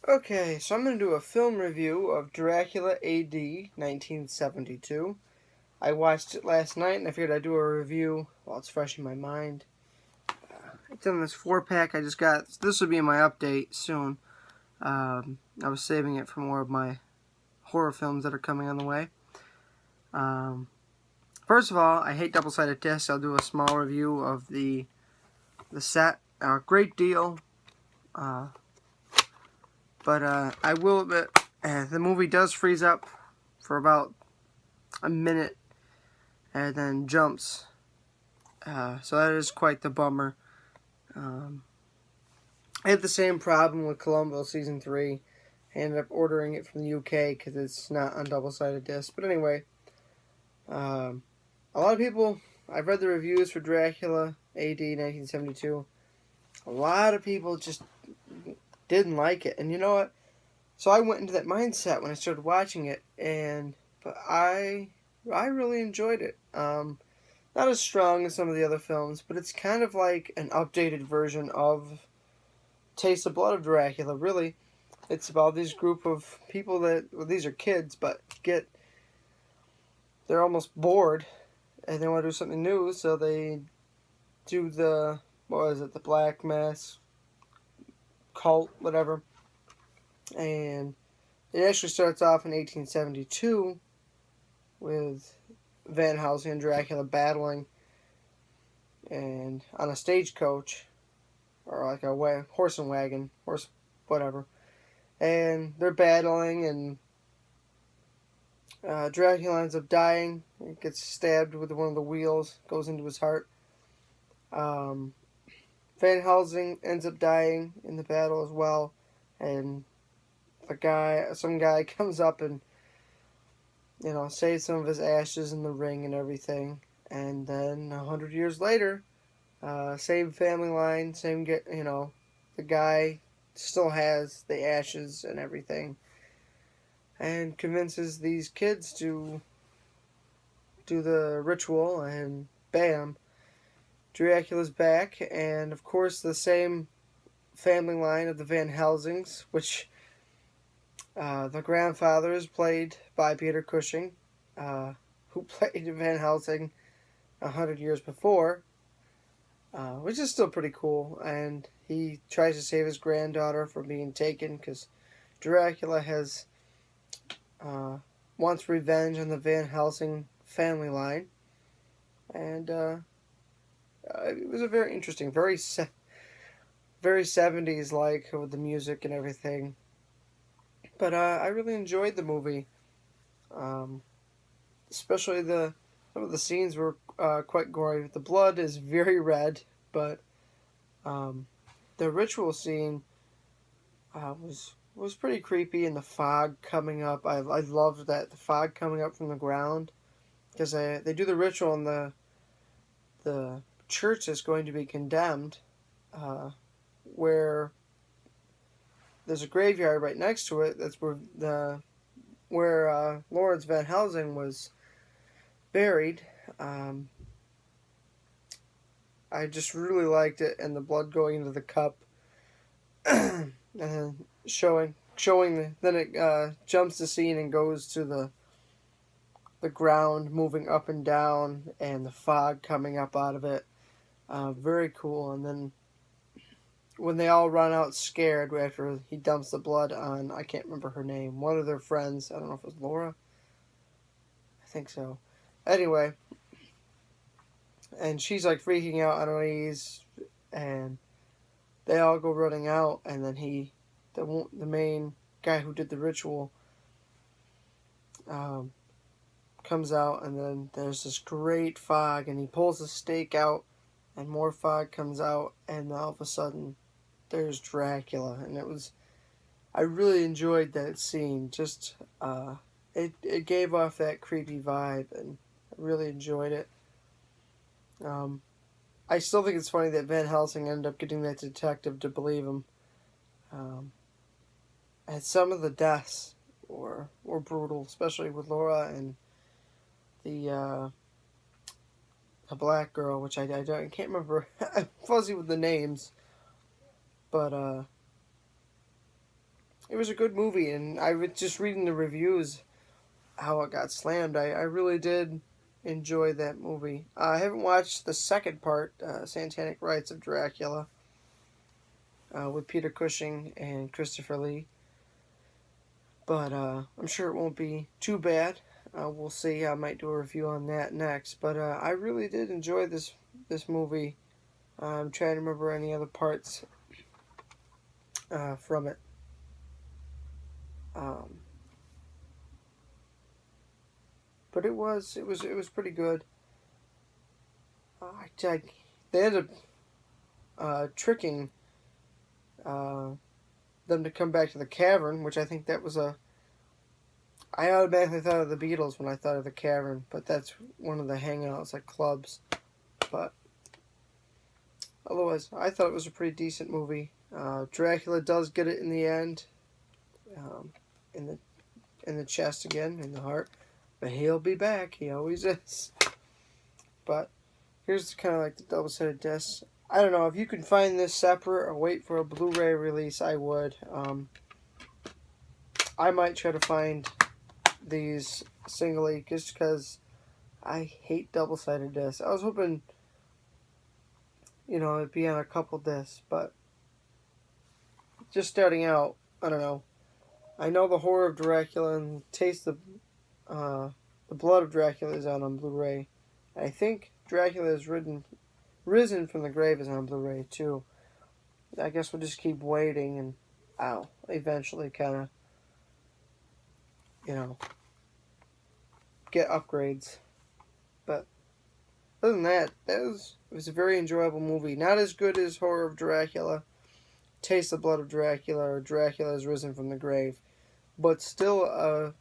Okay, so I'm going to do a film review of Dracula A.D. 1972. I watched it last night and I figured I'd do a review while it's fresh in my mind. It's in this 4-pack I just got. This will be in my update soon. I was saving it for more of my horror films that are coming on the way. Um, First of all, I hate double-sided discs. I'll do a small review of the set. Great deal. But I will admit, the movie does freeze up for about a minute and then jumps. So that is quite the bummer. I had the same problem with Columbo Season 3. I ended up ordering it from the UK because it's not on double-sided disc. But anyway, a lot of people, I've read the reviews for Dracula A.D. 1972. A lot of people just didn't like it. And you know what? So I went into that mindset when I started watching it, but I really enjoyed it. Not as strong as some of the other films, but it's kind of like an updated version of Taste of Blood of Dracula. Really, it's about this group of people that, well, these are kids, but they're almost bored and they want to do something new, so they do the Black Mass cult, whatever. And it actually starts off in 1872 with Van Helsing and Dracula battling, and on a stagecoach, or like a horse and wagon, horse, whatever. And they're battling, and Dracula ends up dying. He gets stabbed with one of the wheels, goes into his heart. Van Helsing ends up dying in the battle as well, and some guy comes up and saves some of his ashes in the ring and everything. And then 100 years later, same family line, the guy still has the ashes and everything, and convinces these kids to do the ritual, and bam, Dracula's back. And of course the same family line of the Van Helsings, which the grandfather is played by Peter Cushing, who played Van Helsing 100 years before, which is still pretty cool. And he tries to save his granddaughter from being taken because Dracula wants revenge on the Van Helsing family line. And it was a very interesting, very 70s like with the music and everything. But I really enjoyed the movie. Especially some of the scenes were quite gory. The blood is very red, but the ritual scene was pretty creepy, and the fog coming up. I loved that, the fog coming up from the ground, because they do the ritual in the church that's going to be condemned, where there's a graveyard right next to it. That's where Lawrence Van Helsing was buried. I just really liked it, and the blood going into the cup, and then then it jumps the scene and goes to the ground moving up and down, and the fog coming up out of it. Very cool. And then when they all run out scared after he dumps the blood on, I can't remember her name, one of their friends, I don't know if it was Laura, I think so. Anyway, and she's like freaking out on her knees, and they all go running out, and then the main guy who did the ritual, comes out, and then there's this great fog, and he pulls the stake out, and more fog comes out, and all of a sudden there's Dracula. And I really enjoyed that scene. Just it gave off that creepy vibe, and I really enjoyed it. I still think it's funny that Van Helsing ended up getting that detective to believe him. And some of the deaths were brutal, especially with Laura and the black girl, which I can't remember. I'm fuzzy with the names, but was a good movie, and I was just reading the reviews how it got slammed. I really did enjoy that movie. I haven't watched the second part, Satanic Rites of Dracula, with Peter Cushing and Christopher Lee, but I'm sure it won't be too bad. We'll see. I might do a review on that next. But I really did enjoy this movie. I'm trying to remember any other parts from it. Um, but it was pretty good. They ended up tricking them to come back to the cavern, which I think that was a. I automatically thought of the Beatles when I thought of the cavern, but that's one of the hangouts, like clubs. But otherwise, I thought it was a pretty decent movie. Dracula does get it in the end, in the chest again, in the heart, but he'll be back. He always is. But here's kind of like the double-sided disc. I don't know if you can find this separate or wait for a Blu-ray release. I would. I might try to find these singly just because I hate double-sided discs. I was hoping, it'd be on a couple discs, but just starting out, I don't know. I know the Horror of Dracula and Taste the Blood of Dracula is out on Blu-ray. I think Dracula is Risen from the Grave is on Blu-ray too. I guess we'll just keep waiting and I'll eventually kind of, get upgrades. But other than that, it was a very enjoyable movie. Not as good as Horror of Dracula, Taste the Blood of Dracula, or Dracula is Risen from the Grave, but still a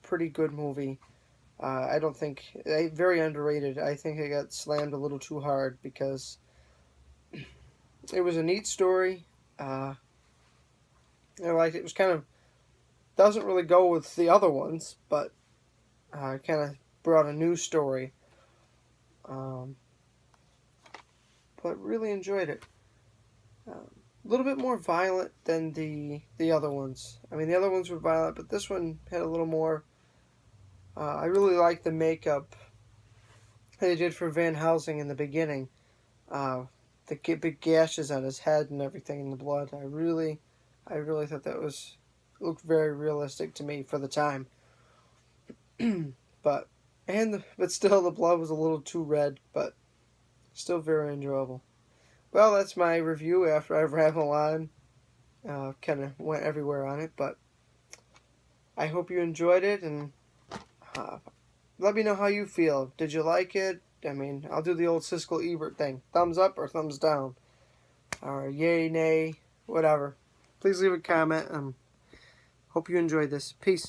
pretty good movie. I don't think very underrated. I think it got slammed a little too hard because it was a neat story. I liked it. It was kind of doesn't really go with the other ones, but kind of brought a new story. But really enjoyed it. A little bit more violent than the other ones. I mean, the other ones were violent, but this one had a little more. I really liked the makeup they did for Van Helsing in the beginning. The big gashes on his head and everything in the blood. I really thought that looked very realistic to me for the time. but still the blood was a little too red, but still very enjoyable. Well, that's my review after I ramble on. Kind of went everywhere on it, but I hope you enjoyed it, and let me know how you feel. Did you like it? I mean, I'll do the old Siskel Ebert thing. Thumbs up or thumbs down. Or yay, nay, whatever. Please leave a comment. Hope you enjoyed this. Peace.